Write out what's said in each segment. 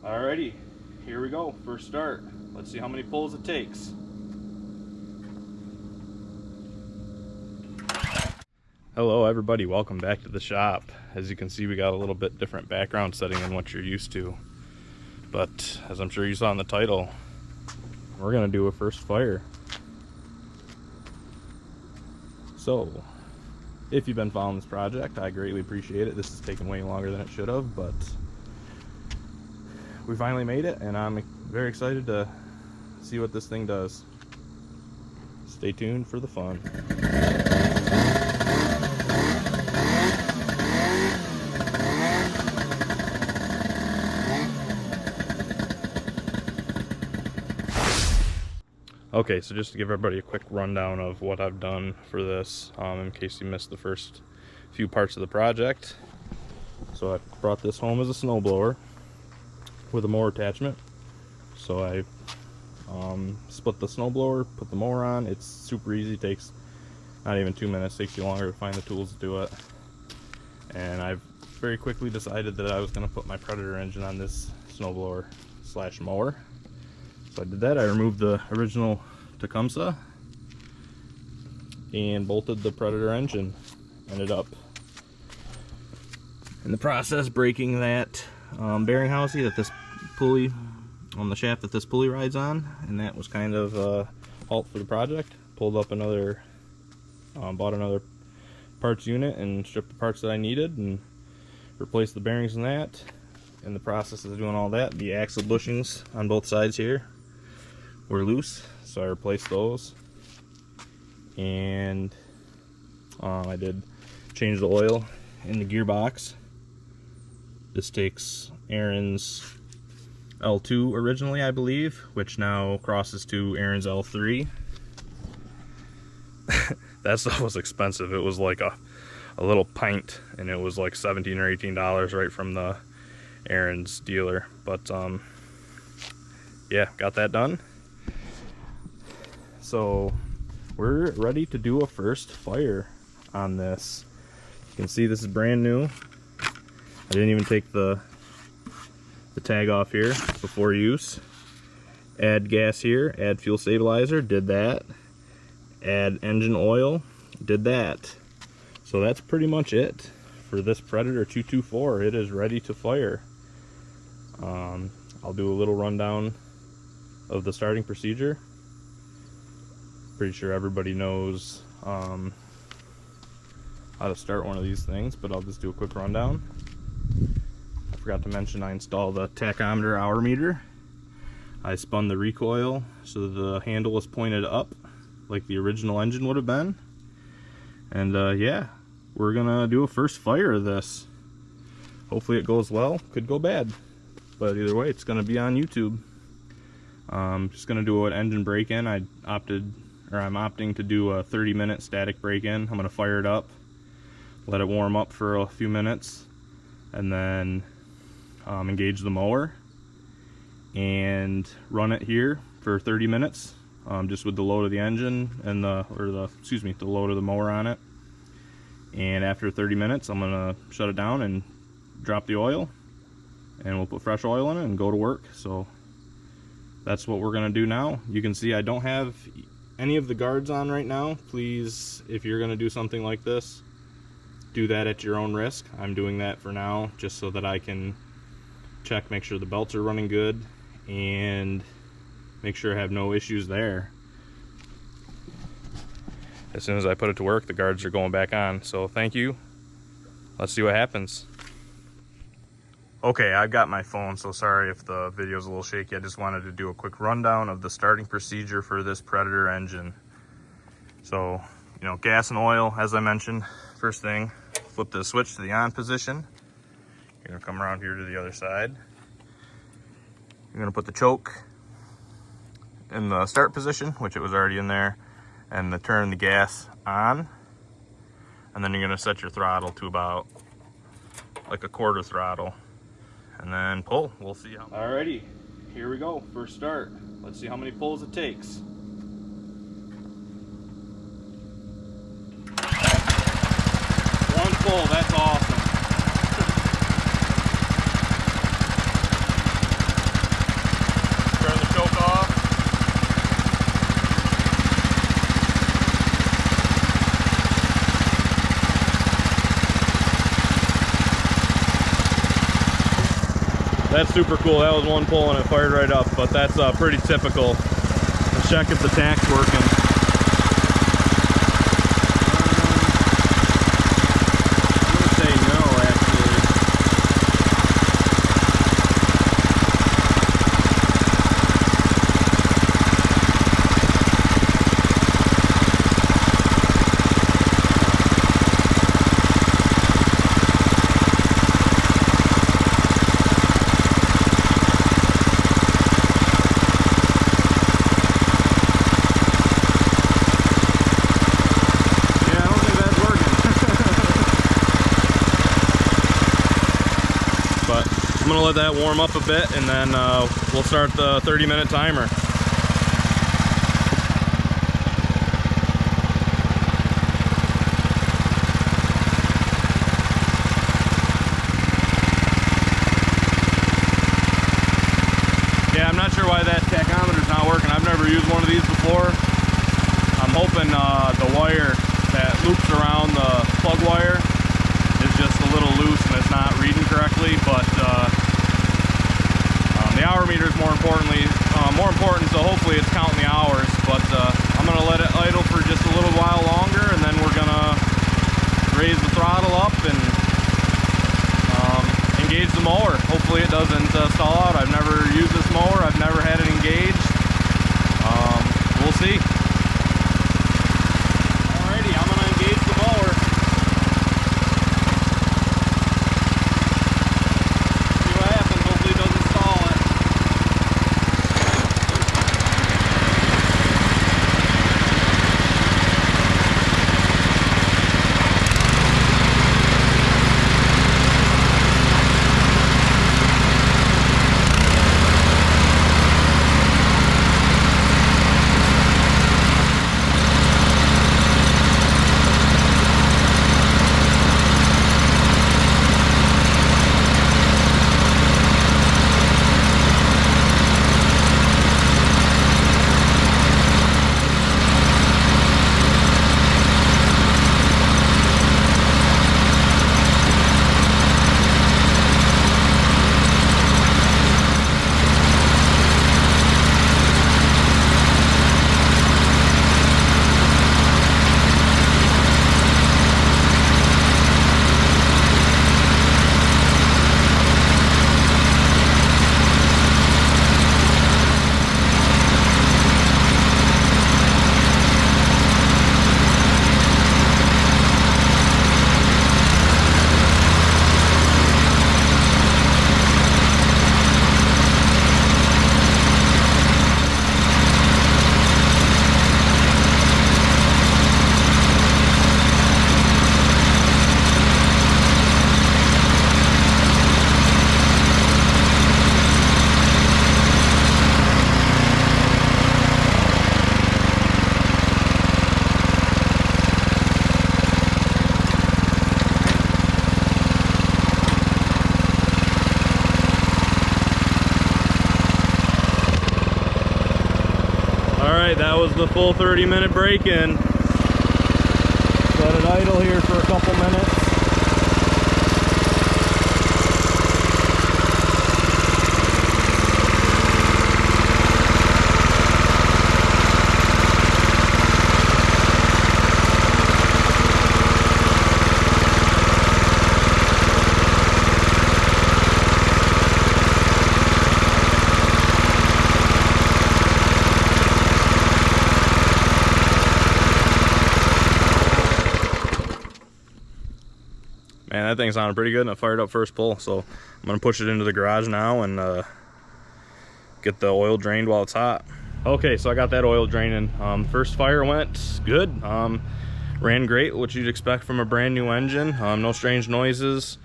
Alrighty, here we go. First start. Let's see how many pulls it takes. Hello everybody, welcome back to the shop. As you can see, we got a little bit different background setting than what you're used to. But as I'm sure you saw in the title, we're gonna do a first fire. So, if you've been following this project, I greatly appreciate it. This has taken way longer than it should have, but we finally made it, and I'm very excited to see what this thing does. Stay tuned for the fun. Okay, so just to give everybody a quick rundown of what I've done for this, in case you missed the first few parts of the project. So I brought this home as a snowblower with a mower attachment. So I split the snowblower, put the mower on. It's super easy, takes not even 2 minutes, takes you longer to find the tools to do it. And I've very quickly decided that I was going to put my Predator engine on this snowblower slash mower. So I did that. I removed the original Tecumseh and bolted the Predator engine. Ended up in the process breaking that bearing housing that this pulley on the shaft that this pulley rides on, and that was kind of a halt for the project. Pulled up another, bought another parts unit and stripped the parts that I needed and replaced the bearings in that. In the process of doing all that, the axle bushings on both sides here were loose, so I replaced those. And I did change the oil in the gearbox. This takes Ariens L2 originally, I believe, which now crosses to Ariens L3. That stuff was expensive. It was like a little pint, and it was like $17 or $18 right from the Ariens dealer. But yeah, got that done. So we're ready to do a first fire on this. You can see this is brand new. I didn't even take the tag off here before use. Add gas here, add fuel stabilizer, did that. Add engine oil, did that. So that's pretty much it for this Predator 224. It is ready to fire. I'll do a little rundown of the starting procedure. Pretty sure everybody knows how to start one of these things, but I'll just do a quick rundown. I forgot to mention I installed a tachometer hour meter. I spun the recoil so the handle was pointed up like the original engine would have been. And yeah, we're gonna do a first fire of this. Hopefully it goes well. Could go bad, but either way it's gonna be on YouTube. Just gonna do an engine break-in. I'm opting to do a 30-minute static break-in. I'm gonna fire it up, let it warm up for a few minutes, and then engage the mower and run it here for 30 minutes, just with the load of the engine and the load of the mower on it. And after 30 minutes, I'm gonna shut it down and drop the oil, and we'll put fresh oil in it and go to work. So that's what we're gonna do now. You can see I don't have any of the guards on right now. Please, if you're gonna do something like this, do that at your own risk. I'm doing that for now just so that I can check, make sure the belts are running good, and make sure I have no issues there. As soon as I put it to work, the guards are going back on. So thank you. Let's see what happens. Okay, I've got my phone, so sorry if the video's a little shaky. I just wanted to do a quick rundown of the starting procedure for this Predator engine. So, you know, gas and oil, as I mentioned. First thing, flip the switch to the on position. You're gonna come around here to the other side. You're gonna put the choke in the start position, which it was already in there, and turn the gas on. And then you're gonna set your throttle to about like a quarter throttle. And then pull. We'll see how. Alrighty, here we go. First start. Let's see how many pulls it takes. One pull. That's awesome. That's super cool. That was one pull and it fired right up, but that's pretty typical. Let's check if the tack's working. I'm gonna say no, actually. I'm gonna let that warm up a bit and then we'll start the 30-minute timer. Yeah, I'm not sure why that tachometer's not working. I've never used one of these before. I'm hoping the wire that loops around the plug wire is just a little loose and it's not reading correctly, but the hour meter is more important, so hopefully it's counting the hours. But I'm gonna let it idle for just a little while longer, and then we're gonna raise the throttle up and engage the mower. Hopefully it doesn't stall out. I've never used this mower. I've never had it engaged. We'll see. Alrighty, I'm gonna engage the mower. That was the full 30-minute break-in. Let it idle here for a couple minutes. Man, that thing sounded pretty good and it fired up first pull, so I'm gonna push it into the garage now and get the oil drained while it's hot. Okay, so I got that oil draining. First fire went good. Ran great, what you'd expect from a brand new engine. No strange noises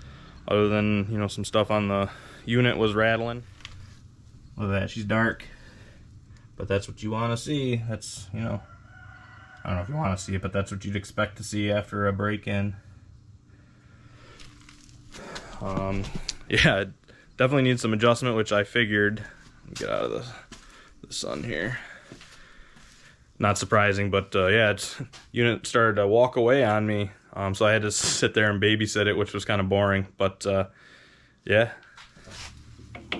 other than, you know, some stuff on the unit was rattling. Look at that, she's dark, but that's what you want to see. That's, you know, I don't know if you want to see it, but that's what you'd expect to see after a break-in. Yeah, it definitely needs some adjustment, which I figured. Get out of the sun here. Not surprising, but yeah, unit started to walk away on me, so I had to sit there and babysit it, which was kind of boring, but yeah.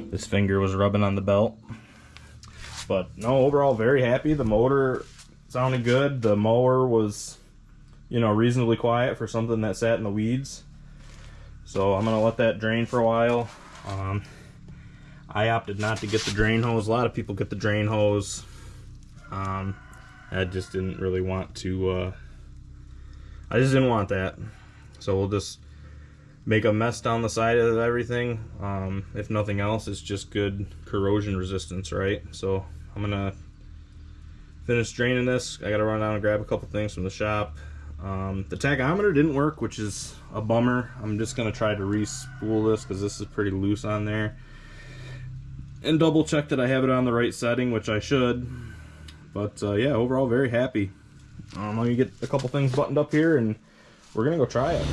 this finger was rubbing on the belt. But no, overall very happy. The motor sounded good. The mower was, you know, reasonably quiet for something that sat in the weeds. So I'm gonna let that drain for a while. I opted not to get the drain hose. A lot of people get the drain hose. I just didn't really want to, I just didn't want that. So we'll just make a mess down the side of everything. If nothing else, it's just good corrosion resistance, right? So I'm gonna finish draining this. I gotta run down and grab a couple things from the shop. The tachometer didn't work, which is a bummer. I'm just gonna try to re-spool this because this is pretty loose on there, and double check that I have it on the right setting, which I should. But yeah, overall very happy. Let me get a couple things buttoned up here and we're gonna go try it.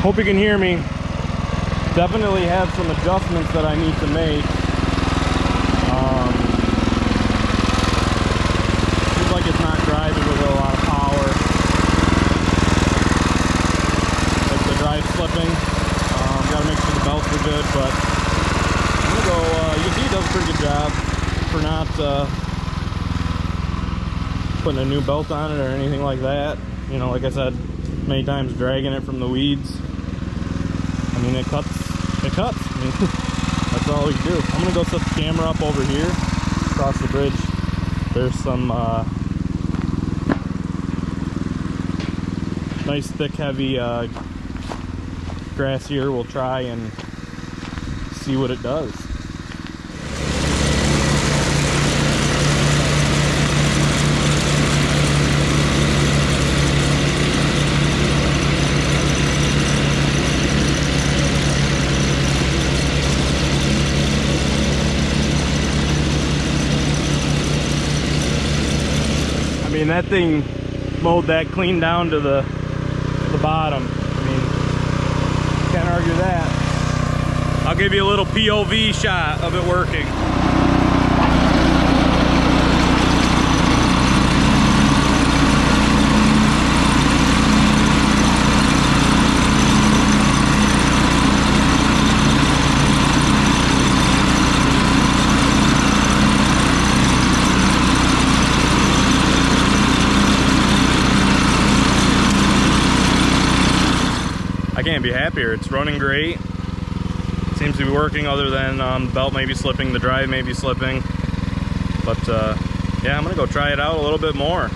Hope you can hear me. Definitely have some adjustments that I need to make. Seems like it's not driving with a lot of power. Like the drive slipping. Gotta make sure the belts are good, but I'm gonna go, you can see it does a pretty good job for not putting a new belt on it or anything like that. You know, like I said many times, dragging it from the weeds. I mean, it cuts. I mean, that's all we can do. I'm gonna go set the camera up over here, across the bridge. There's some nice, thick, heavy grass here. We'll try and see what it does. I mean, that thing mowed that clean down to the bottom. I mean, can't argue that. I'll give you a little POV shot of it working. I can't be happier. It's running great. It seems to be working, other than the belt may be slipping, the drive may be slipping. But yeah, I'm gonna go try it out a little bit more.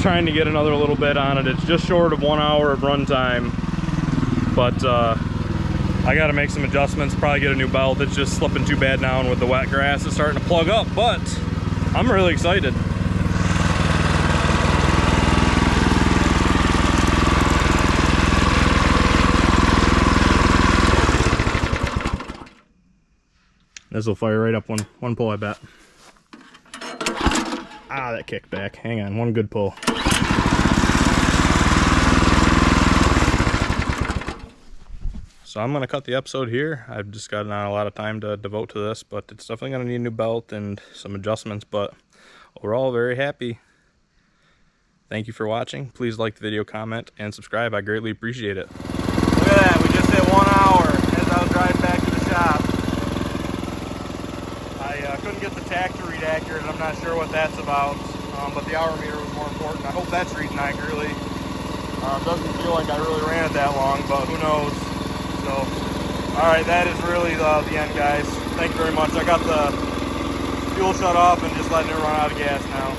Trying to get another little bit on it. It's just short of 1 hour of runtime, but I got to make some adjustments, probably get a new belt. It's just slipping too bad now, and with the wet grass it's starting to plug up, but I'm really excited. This will fire right up one pull, I bet. Ah, that kicked back. Hang on, one good pull. So I'm going to cut the episode here. I've just got not a lot of time to devote to this, but it's definitely going to need a new belt and some adjustments, but overall, very happy. Thank you for watching. Please like the video, comment, and subscribe. I greatly appreciate it. Look at that, we just hit 1 hour as I was driving back to the shop. I couldn't get the tach to read accurate, and I'm not sure what that's about, but the hour meter was more important. I hope that's reading accurately. Doesn't feel like I really ran it that long, but who knows. So, alright, that is really the end, guys. Thank you very much. I got the fuel shut off and just letting it run out of gas now.